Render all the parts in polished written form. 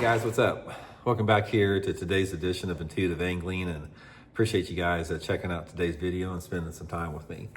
Guys, what's up? Welcome back here to today's edition of Intuitive Angling, and appreciate you guys checking out today's video and spending some time with me.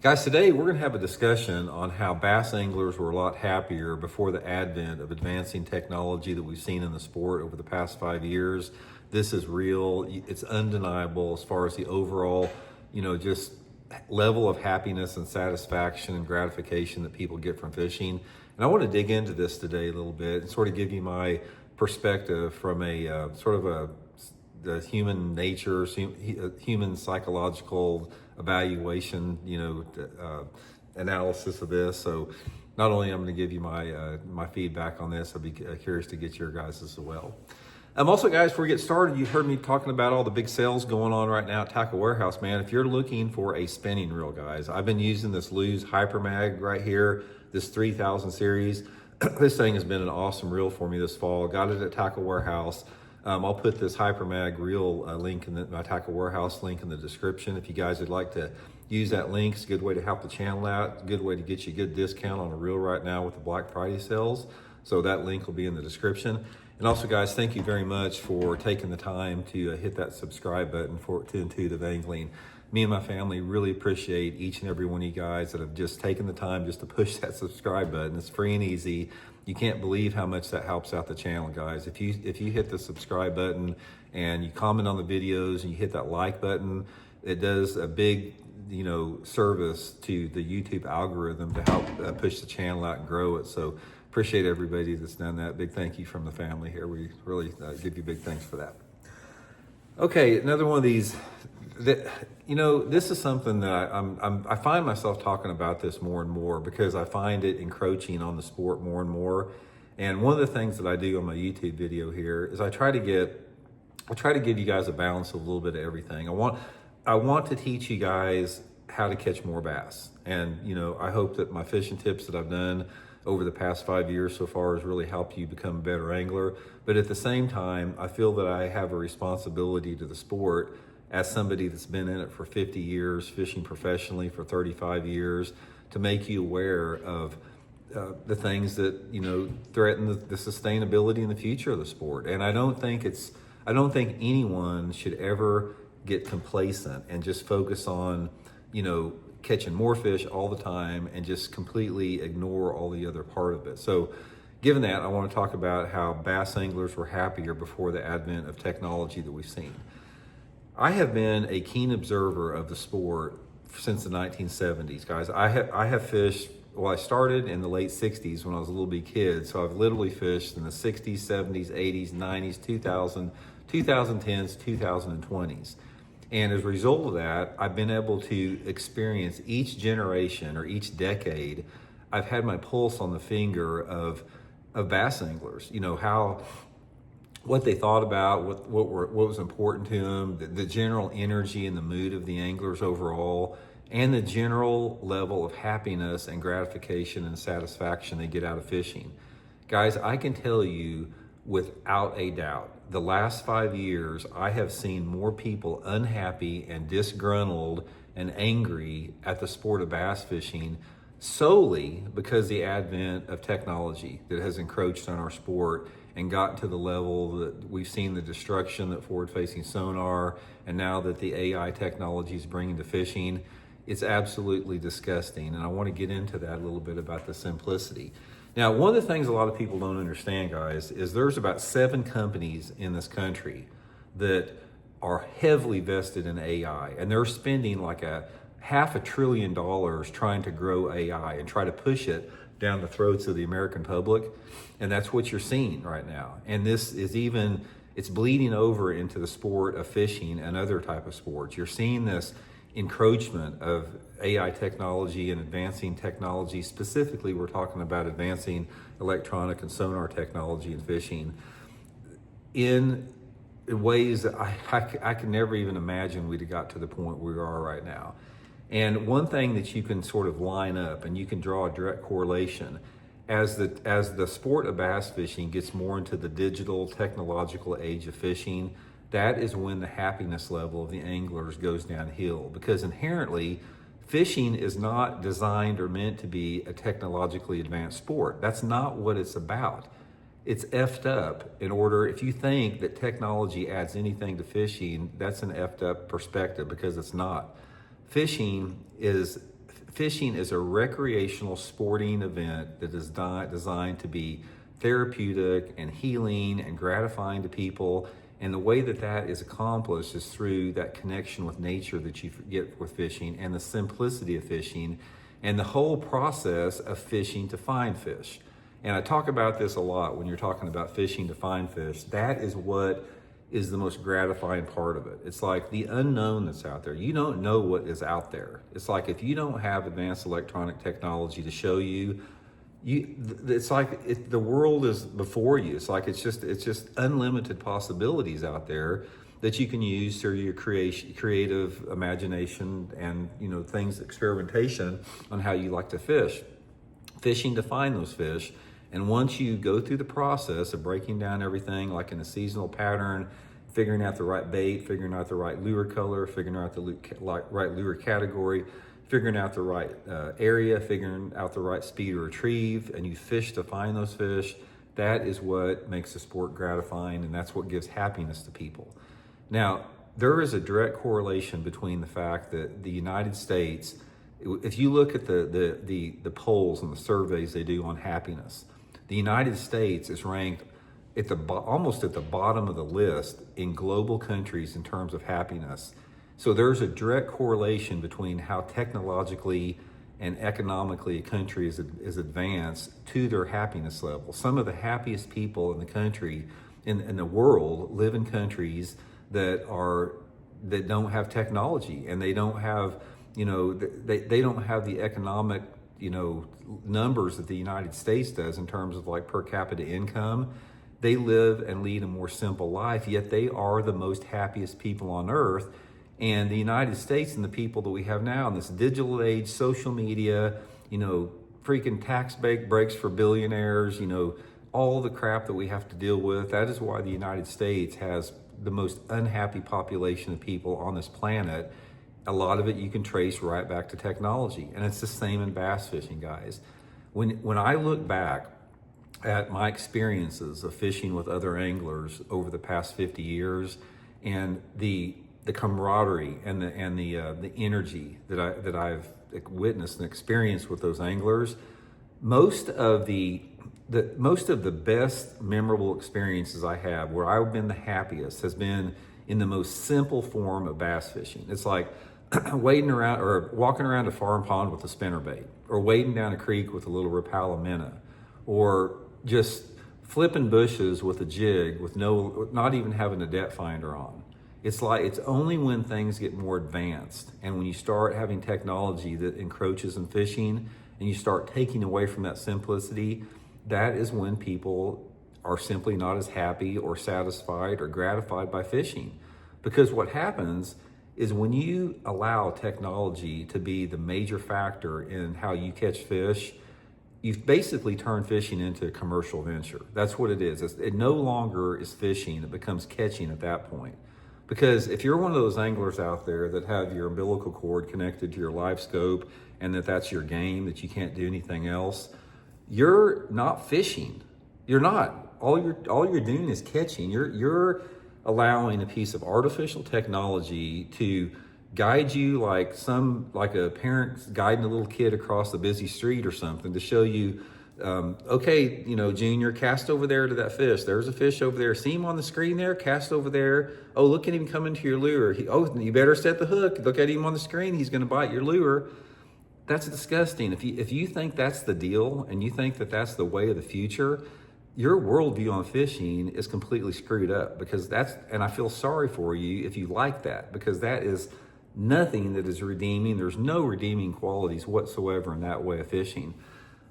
Guys, today we're going to have a discussion on how bass anglers were a lot happier before the advent of advancing technology that we've seen in the sport over the past 5 years. This is real. It's undeniable as far as the overall, just level of happiness and satisfaction and gratification that people get from fishing. And I want to dig into this today a little bit and sort of give you my perspective from a the human nature, human psychological evaluation, analysis of this. So not only I'm going to give you my feedback on this, I'll be curious to get your guys as well. Also, guys, before we get started, you heard me talking about all the big sales going on right now at Tackle Warehouse, man. If you're looking for a spinning reel, guys, I've been using this Lews hypermag right here, this 3000 series. This thing has been an awesome reel for me this fall. Got it at Tackle Warehouse. I'll put this hypermag reel link in my Tackle Warehouse link in the description. If you guys would like to use that link, it's a good way to help the channel out. It's a good way to get you a good discount on a reel right now with the Black Friday sales. So that link will be in the description. And also, guys, thank you very much for taking the time to hit that subscribe button to Intuitive Angling. Me and my family really appreciate each and every one of you guys that have just taken the time just to push that subscribe button. It's free and easy. You can't believe how much that helps out the channel, guys. If you hit the subscribe button and you comment on the videos and you hit that like button, it does a big service to the YouTube algorithm to help push the channel out and grow it. So appreciate everybody that's done that. Big thank you from the family here. We really give you big thanks for that. Okay, another one of these. This is something that I find myself talking about this more and more because I find it encroaching on the sport more and more. And one of the things that I do on my YouTube video here is I try to give you guys a balance of a little bit of everything. I want to teach you guys how to catch more bass. And, I hope that my fishing tips that I've done over the past 5 years so far has really helped you become a better angler. But at the same time, I feel that I have a responsibility to the sport as somebody that's been in it for 50 years, fishing professionally for 35 years, to make you aware of the things that, threaten the sustainability and the future of the sport. And I don't think anyone should ever get complacent and just focus on, catching more fish all the time and just completely ignore all the other part of it. So given that, I want to talk about how bass anglers were happier before the advent of technology that we've seen. I have been a keen observer of the sport since the 1970s, guys. I have fished, I started in the late 60s when I was a little bitty kid. So I've literally fished in the 60s, 70s, 80s, 90s, 2010s, 2020s. And as a result of that, I've been able to experience each generation or each decade. I've had my pulse on the finger of bass anglers, what they thought about, what was important to them, the general energy and the mood of the anglers overall, and the general level of happiness and gratification and satisfaction they get out of fishing. Guys, I can tell you without a doubt, the last 5 years, I have seen more people unhappy and disgruntled and angry at the sport of bass fishing solely because the advent of technology that has encroached on our sport and gotten to the level that we've seen the destruction that forward-facing sonar, and now that the AI technology is bringing to fishing. It's absolutely disgusting, and I want to get into that a little bit about the simplicity. Now, one of the things a lot of people don't understand, guys, is there's about 7 companies in this country that are heavily vested in AI, and they're spending like $500 billion trying to grow AI and try to push it down the throats of the American public. And that's what you're seeing right now. And this is it's bleeding over into the sport of fishing and other type of sports. You're seeing this encroachment of AI technology and advancing technology. Specifically, we're talking about advancing electronic and sonar technology in fishing in ways that I can never even imagine we'd have got to the point where we are right now. And one thing that you can sort of line up and you can draw a direct correlation as the sport of bass fishing gets more into the digital technological age of fishing, that is when the happiness level of the anglers goes downhill, because inherently fishing is not designed or meant to be a technologically advanced sport. That's not what it's about. it's effed up. If you think that technology adds anything to fishing, that's an effed up perspective, because it's not. Fishing is a recreational sporting event that is designed to be therapeutic and healing and gratifying to people. And the way that is accomplished is through that connection with nature that you get with fishing, and the simplicity of fishing, and the whole process of fishing to find fish. And I talk about this a lot when you're talking about fishing to find fish. That is what is the most gratifying part of it. It's like the unknown that's out there. You don't know what is out there. It's like if you don't have advanced electronic technology to show you, it's like the world is before you. It's like it's just unlimited possibilities out there that you can use through your creative imagination and things, experimentation on how you like to fish, fishing to find those fish. And once you go through the process of breaking down everything, like in a seasonal pattern, figuring out the right bait, figuring out the right lure color, figuring out the right lure category, figuring out the right area, figuring out the right speed to retrieve, and you fish to find those fish, that is what makes the sport gratifying, and that's what gives happiness to people. Now, there is a direct correlation between the fact that the United States, if you look at the polls and the surveys they do on happiness, the United States is ranked at almost at the bottom of the list in global countries in terms of happiness. So there's a direct correlation between how technologically and economically a country is advanced to their happiness level. Some of the happiest people in the country, in the world, live in countries that don't have technology, and they don't have, they don't have the economic, numbers that the United States does in terms of like per capita income. They live and lead a more simple life, yet they are the most happiest people on earth. And the United States and the people that we have now in this digital age, social media, freaking tax breaks for billionaires, all the crap that we have to deal with. That is why the United States has the most unhappy population of people on this planet. A lot of it you can trace right back to technology. And it's the same in bass fishing, guys. When I look back at my experiences of fishing with other anglers over the past 50 years, and the camaraderie and the energy that I've witnessed and experienced with those anglers, most of the best memorable experiences I have, where I've been the happiest, has been in the most simple form of bass fishing. It's like wading around or walking around a farm pond with a spinnerbait, or wading down a creek with a little Rapala minnow, or just flipping bushes with a jig with not even having a depth finder on. It's like, it's only when things get more advanced and when you start having technology that encroaches in fishing and you start taking away from that simplicity, that is when people are simply not as happy or satisfied or gratified by fishing. Because what happens is when you allow technology to be the major factor in how you catch fish, you've basically turned fishing into a commercial venture. That's what it is. It no longer is fishing, it becomes catching at that point. Because if you're one of those anglers out there that have your umbilical cord connected to your Livescope and that's your game, that you can't do anything else, you're not fishing. You're not. All you're doing is catching. You're allowing a piece of artificial technology to guide you like a parent guiding a little kid across a busy street or something, to show you, okay, Junior, cast over there to that fish. There's a fish over there. See him on the screen there? Cast over there. Oh, look at him coming to your lure. You better set the hook. Look at him on the screen. He's going to bite your lure. That's disgusting. If you think that's the deal and you think that that's the way of the future, your worldview on fishing is completely screwed up, because and I feel sorry for you if you like that, because that is nothing that is redeeming. There's no redeeming qualities whatsoever in that way of fishing.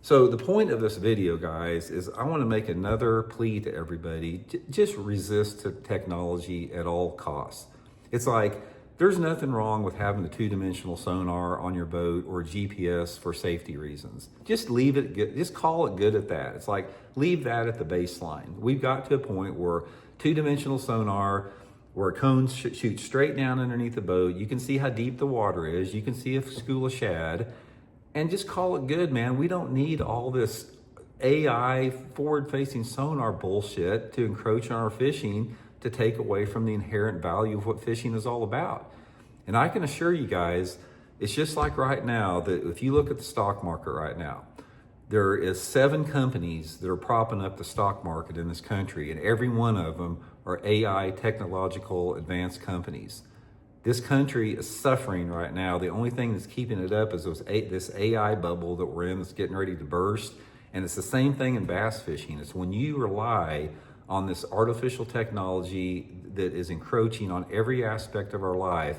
So the point of this video, guys, is I want to make another plea to everybody. Just resist technology at all costs. It's like, there's nothing wrong with having a two-dimensional sonar on your boat or GPS for safety reasons. Just leave it good. Just call it good at that. It's like, leave that at the baseline. We've got to a point where two-dimensional sonar, where a cone shoots straight down underneath the boat. You can see how deep the water is. You can see a school of shad, and just call it good, man. We don't need all this AI forward-facing sonar bullshit to encroach on our fishing to take away from the inherent value of what fishing is all about. And I can assure you guys, it's just like right now that if you look at the stock market right now, there is 7 companies that are propping up the stock market in this country, and every one of them are AI technological advanced companies. This country is suffering right now. The only thing that's keeping it up is this AI bubble that we're in that's getting ready to burst. And it's the same thing in bass fishing. It's when you rely on this artificial technology that is encroaching on every aspect of our life,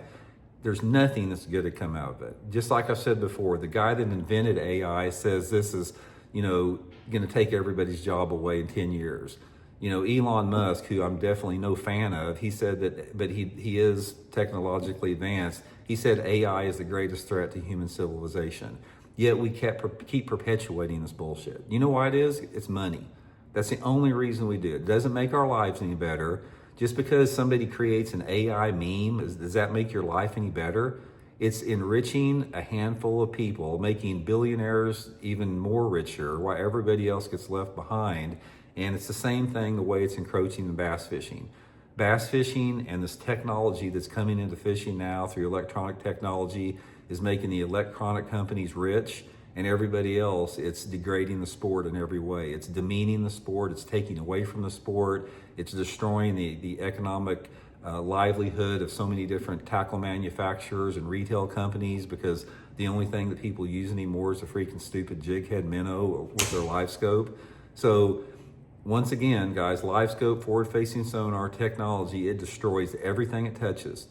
there's nothing that's good to come out of it. Just like I said before, the guy that invented AI says this is, going to take everybody's job away in 10 years. Elon Musk, who I'm definitely no fan of, he said that, but he is technologically advanced. He said AI is the greatest threat to human civilization. Yet we keep perpetuating this bullshit. You know why it is? It's money. That's the only reason we do it. It doesn't make our lives any better. Just because somebody creates an AI meme, does that make your life any better? It's enriching a handful of people, making billionaires even more richer while everybody else gets left behind. And it's the same thing the way it's encroaching in bass fishing. Bass fishing and this technology that's coming into fishing now through electronic technology is making the electronic companies rich, and everybody else, it's degrading the sport in every way. It's demeaning the sport, it's taking away from the sport, it's destroying the economic livelihood of so many different tackle manufacturers and retail companies, because the only thing that people use anymore is a freaking stupid jig head minnow with their Livescope. So once again, guys, Livescope forward-facing sonar technology, it destroys everything it touches.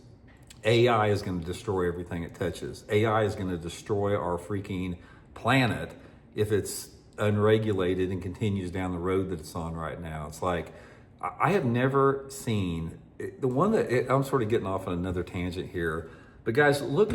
AI is going to destroy everything it touches. AI is going to destroy our freaking planet if it's unregulated and continues down the road that it's on right now. It's like, I have never seen the one that I'm sort of getting off on another tangent here, but guys, look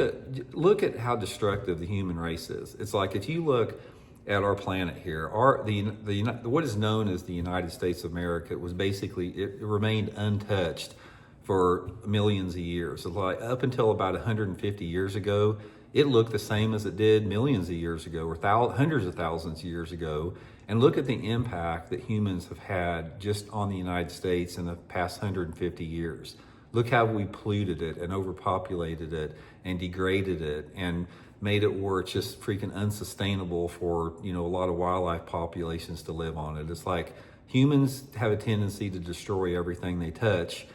at how destructive the human race is. It's like, if you look at our planet here, what is known as the United States of America was basically, it remained untouched for millions of years. So like up until about 150 years ago, it looked the same as it did millions of years ago, or hundreds of thousands of years ago. And look at the impact that humans have had just on the United States in the past 150 years. Look how we polluted it and overpopulated it and degraded it and made it where it's just freaking unsustainable for, a lot of wildlife populations to live on it. It's like humans have a tendency to destroy everything they touch,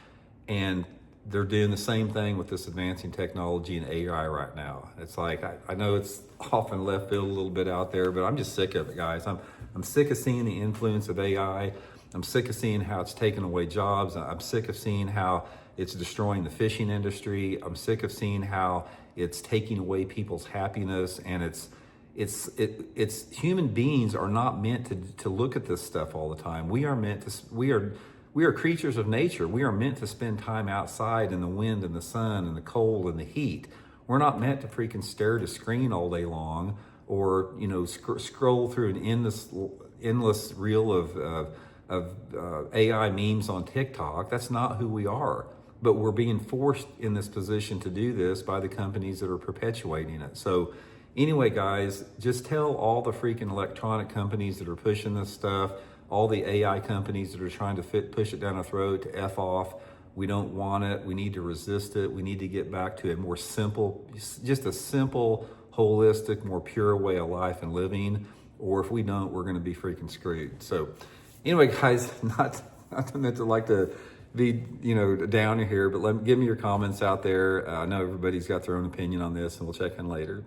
and they're doing the same thing with this advancing technology and AI right now. It's like, I know it's often left field a little bit out there, but I'm just sick of it, guys. I'm sick of seeing the influence of AI. I'm sick of seeing how it's taking away jobs. I'm sick of seeing how it's destroying the fishing industry. I'm sick of seeing how it's taking away people's happiness. And it's human beings are not meant to look at this stuff all the time. We are creatures of nature. We are meant to spend time outside in the wind and the sun and the cold and the heat. We're not meant to freaking stare at a screen all day long, or scroll through an endless reel of AI memes on TikTok. That's not who we are. But we're being forced in this position to do this by the companies that are perpetuating it. So anyway, guys, just tell all the freaking electronic companies that are pushing this stuff, all the AI companies that are trying to push it down our throat, to F off. We don't want it. We need to resist it. We need to get back to a more simple, just a simple, holistic, more pure way of life and living. Or if we don't, we're going to be freaking screwed. So anyway, guys, not meant to like to be, down here, but give me your comments out there. I know everybody's got their own opinion on this, and we'll check in later.